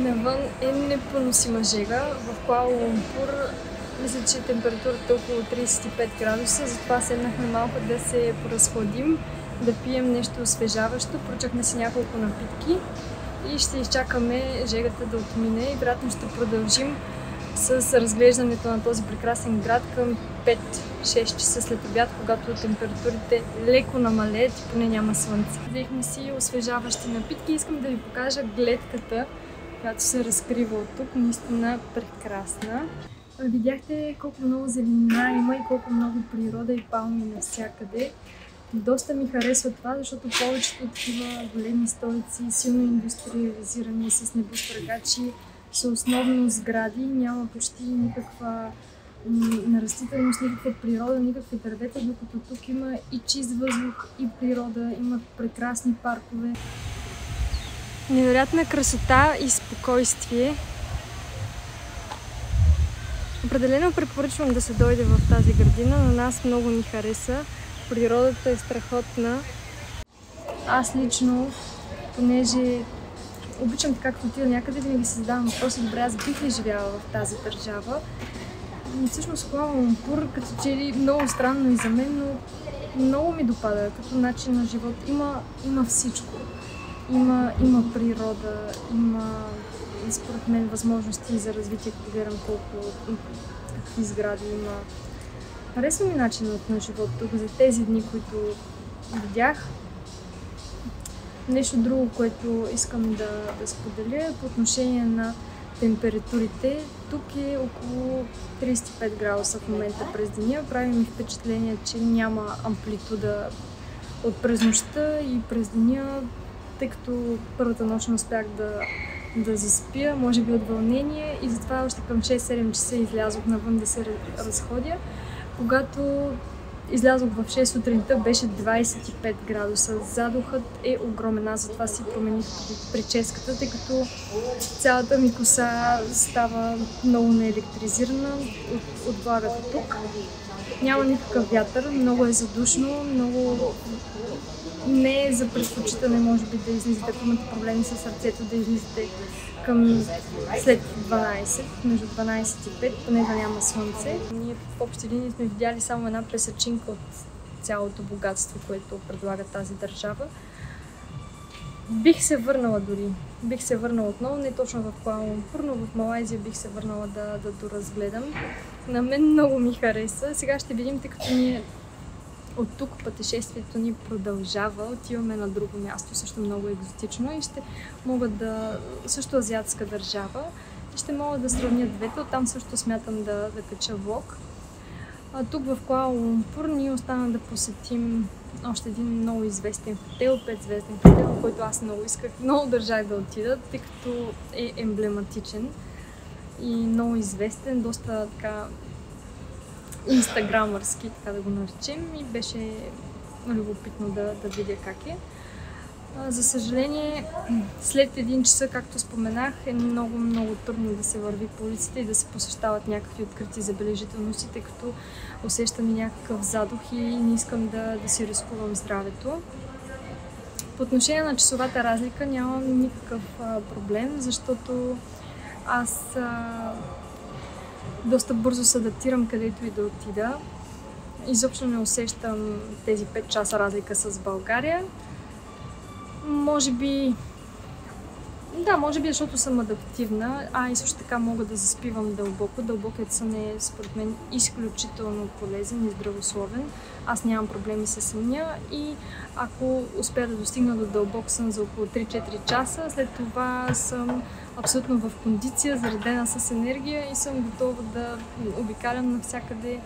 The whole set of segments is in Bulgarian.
Навън е непоносима жега. В Куала Лумпур мисля, че температурата е около 35 градуса, затова седнахме малко да се поразходим, да пием нещо освежаващо. Поръчахме си няколко напитки и ще изчакаме жегата да отмине и вероятно ще продължим с разглеждането на този прекрасен град към 5-6 часа след обяд, когато температурите леко намалеят и поне няма слънце. Взехме си освежаващи напитки. Искам да ви покажа гледката, която се разкрива от тук. Наистина прекрасна. Видяхте колко много зеленина има и колко много природа и палми навсякъде. Доста ми харесва това, защото повечето такива големи столици, силно индустриализирани с небостъргачи, са основно сгради, няма почти никаква растителност, никаква природа, никакви дървета, докато тук има и чист въздух, и природа, има прекрасни паркове. Невероятна красота и спокойствие. Определено препоръчвам да се дойде в тази градина, на нас много ни хареса. Природата е страхотна. Аз лично, понеже обичам така, като отида някъде, винаги се задавам въпроса, добре, аз бих ли живяла в тази държава. И всъщност Куала Лумпур, като че ли много странно и за мен, но много ми допада като начин на живот. Има всичко. Има природа, има според мен възможности за развитие, като гледам какви сгради има. Харесва ми начинът на живот тук за тези дни, които видях. Нещо друго, което искам да споделя по отношение на температурите. Тук е около 35 градуса в момента през деня. Прави ми впечатление, че няма амплитуда от през нощта и през деня, тъй като първата нощ не успях да заспя, може би от вълнение, и затова още към 6-7 часа излязох навън да се разходя. Когато излязох в 6 сутринта, беше 25 градуса. Задухът е огромен. Аз затова си промених прическата, тъй като цялата ми коса става много неелектризирана от влагата тук. Няма никакъв вятър, много е задушно, много не е за предпочитане, може би, да излизате, ако имате проблеми с сърцето, да излизате към след 12, между 12 и 5, поне да няма слънце. Ние в общи линии сме видяли само една пресечинка от цялото богатство, което предлага тази държава. Бих се върнала дори. Бих се върнала отново, не точно в Куала Лумпур, но в Малайзия бих се върнала да доразгледам. На мен много ми хареса. Сега ще видим, тъй като ние от тук пътешествието ни продължава. Отиваме на друго място, също много екзотично, и ще мога също азиатска държава, и ще мога да сравня двете. Оттам също смятам да кача влог. Тук в Куала Лумпур ние остана да посетим още един много известен хотел, 5-звезден хотел, в който аз много исках, много държах да отида, тъй като е емблематичен и много известен, доста така инстаграмърски, така да го наречем, и беше любопитно да видя как е. За съжаление, след 1 часа, както споменах, е много трудно да се върви по улиците и да се посещават някакви открити забележителности, тъй като усещам и някакъв задух и не искам да си рискувам здравето. По отношение на часовата разлика нямам никакъв проблем, защото аз доста бързо се адаптирам където и да отида. Изобщо не усещам тези 5 часа разлика с България. Може би, защото съм адаптивна, и също така мога да заспивам дълбоко. Дълбокият сън е, според мен, изключително полезен и здравословен. Аз нямам проблеми с съня и ако успея да достигна до дълбок сън за около 3-4 часа, след това съм абсолютно в кондиция, заредена с енергия и съм готова да обикалям навсякъде.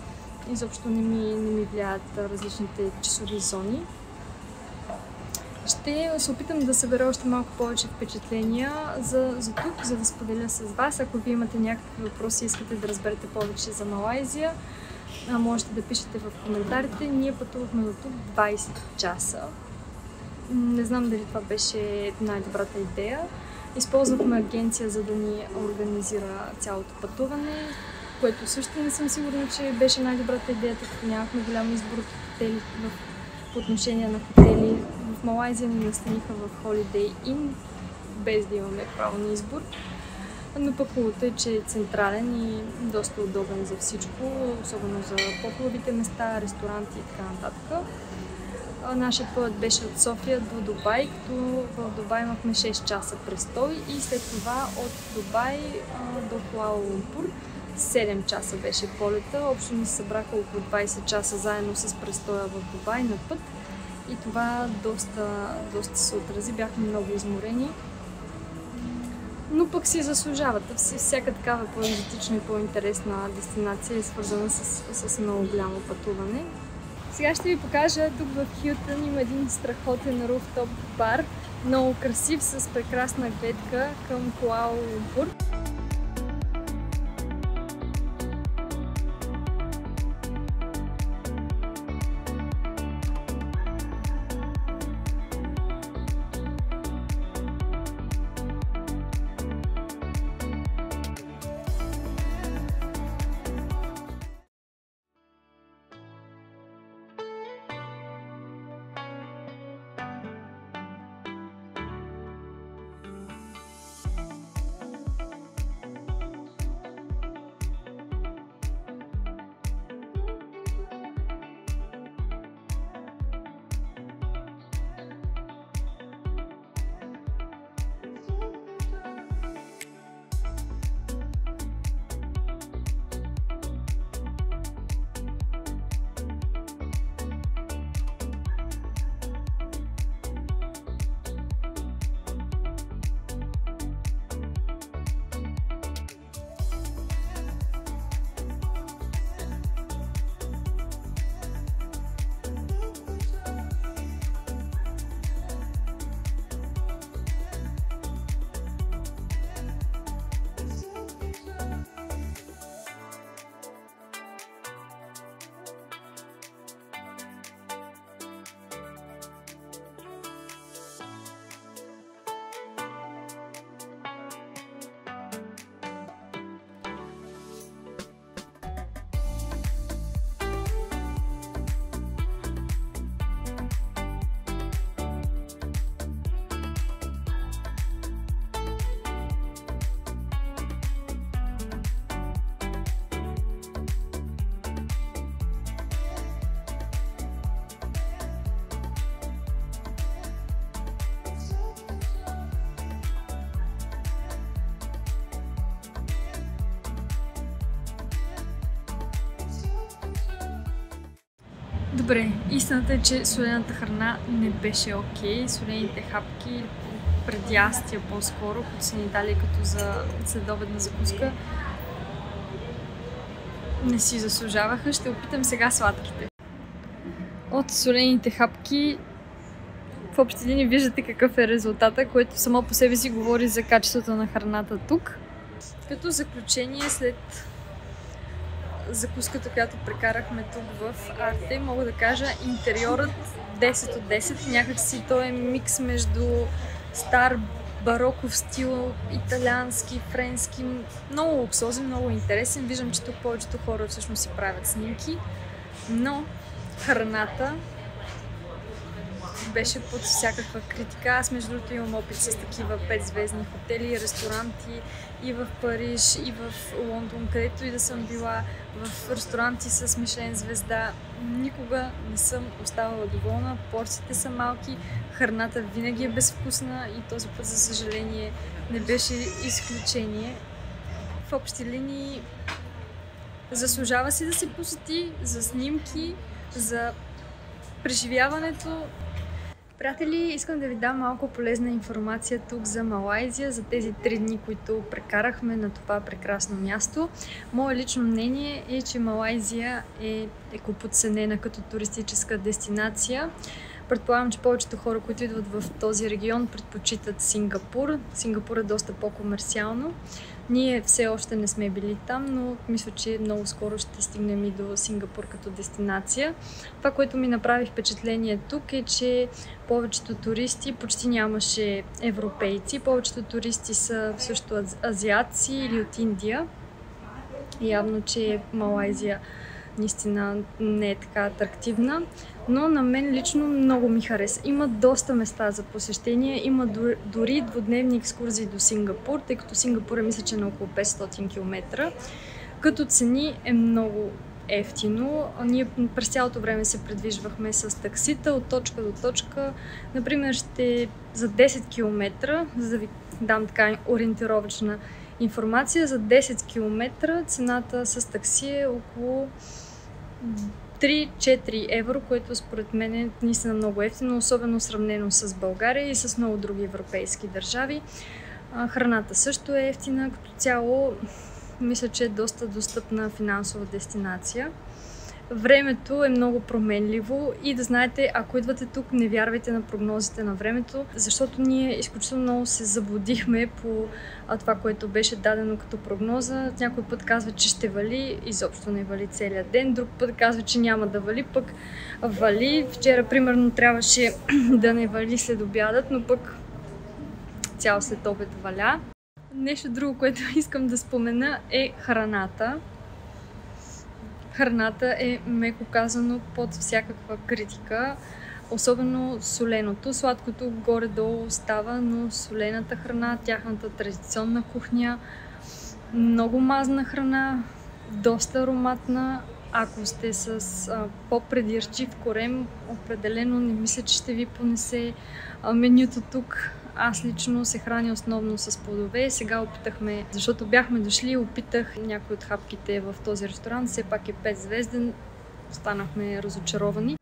Изобщо не ми влияят различните часови зони. Ще се опитам да събера още малко повече впечатления за тук, за да споделя с вас. Ако вие имате някакви въпроси и искате да разберете повече за Малайзия, можете да пишете в коментарите. Ние пътувахме до тук 20 часа. Не знам дали това беше най-добрата идея. Използвахме агенция, за да ни организира цялото пътуване, което също не съм сигурна, че беше най-добрата идея, тъй като нямахме голям избор от хотели по отношение на хотели. В Малайзия ни настаниха в Holiday Inn, без да имаме право на избор. но пък хубавото е, че е централен и доста удобен за всичко, особено за по-хубавите места, ресторанти и така нататък. Нашият път беше от София до Дубай, като в Дубай имахме 6 часа престой и след това от Дубай до Куала Лумпур 7 часа беше полета. Общо ни се събраха около 20 часа заедно с престоя в Дубай на път и това доста се отрази, бяхме много изморени. Но пък си заслужават. Всяка такава по-екзотична и по-интересна дестинация е свързана с много голямо пътуване. Сега ще ви покажа, тук в Хилтън има един страхотен руфтоп бар, много красив, с прекрасна гледка към Куала Лумпур. Добре, истината е, че солената храна не беше окей. Солените хапки, предястия по-скоро, които са ни дали като за следобедна закуска, не си заслужаваха. Ще опитам сега сладките. От солените хапки в общи линии виждате какъв е резултата, което само по себе си говори за качеството на храната тук. Като заключение, след закуската, която прекарахме тук в Арте, мога да кажа интериорът 10 от 10. Някакси той е микс между стар бароков стил, италиански, френски, много луксозен, много интересен. Виждам, че тук повечето хора всъщност си правят снимки, но храната беше под всякаква критика. Аз между другото имам опит с такива 5-звездни хотели, ресторанти и в Париж, и в Лондон, където и да съм била, в ресторанти с Мишлен звезда. Никога не съм оставала доволна, порциите са малки, храната винаги е безвкусна и този път, за съжаление, не беше изключение. В общи линии заслужава си да се посети за снимки, за преживяването. Приятели, искам да ви дам малко полезна информация тук за Малайзия, за тези 3 дни, които прекарахме на това прекрасно място. Мое лично мнение е, че Малайзия е екоподценена като туристическа дестинация. Предполагам, че повечето хора, които идват в този регион, предпочитат Сингапур. Сингапур е доста по-комерциално. Ние все още не сме били там, но мисля, че много скоро ще стигнем и до Сингапур като дестинация. Това, което ми направи впечатление тук е, че повечето туристи, почти нямаше европейци, повечето туристи са също азиатци или от Индия. Явно, че Малайзия наистина не е така атрактивна, но на мен лично много ми хареса. Има доста места за посещение, има дори двудневни екскурзии до Сингапур, тъй като Сингапур мисля, че е на около 500 км. Като цени е много ефтино. Ние през цялото време се придвижвахме с таксита от точка до точка. Например, за 10 км, за да ви дам така ориентировъчна информация, за 10 км цената с такси е около 3-4 евро, което според мен е наистина много ефтино, особено сравнено с България и с много други европейски държави. Храната също е ефтина, като цяло мисля, че е доста достъпна финансова дестинация. Времето е много променливо и да знаете, ако идвате тук, не вярвайте на прогнозите на времето, защото ние изключително много се заблудихме по това, което беше дадено като прогноза. Някой път казва, че ще вали, изобщо не вали целият ден, друг път казва, че няма да вали, пък вали. Вчера, примерно, трябваше да не вали след обядът, но пък цял след обед валя. Нещо друго, което искам да спомена е храната. Храната е, меко казано, под всякаква критика, особено соленото. Сладкото горе-долу остава, но солената храна, тяхната традиционна кухня, много мазна храна, доста ароматна. Ако сте с по-предирчив корем, определено не мисля, че ще ви понесе менюто тук. Аз лично се храня основно с плодове. Сега опитахме, защото бяхме дошли, опитах някои от хапките в този ресторант. Все пак е 5 звезден. Станахме разочаровани.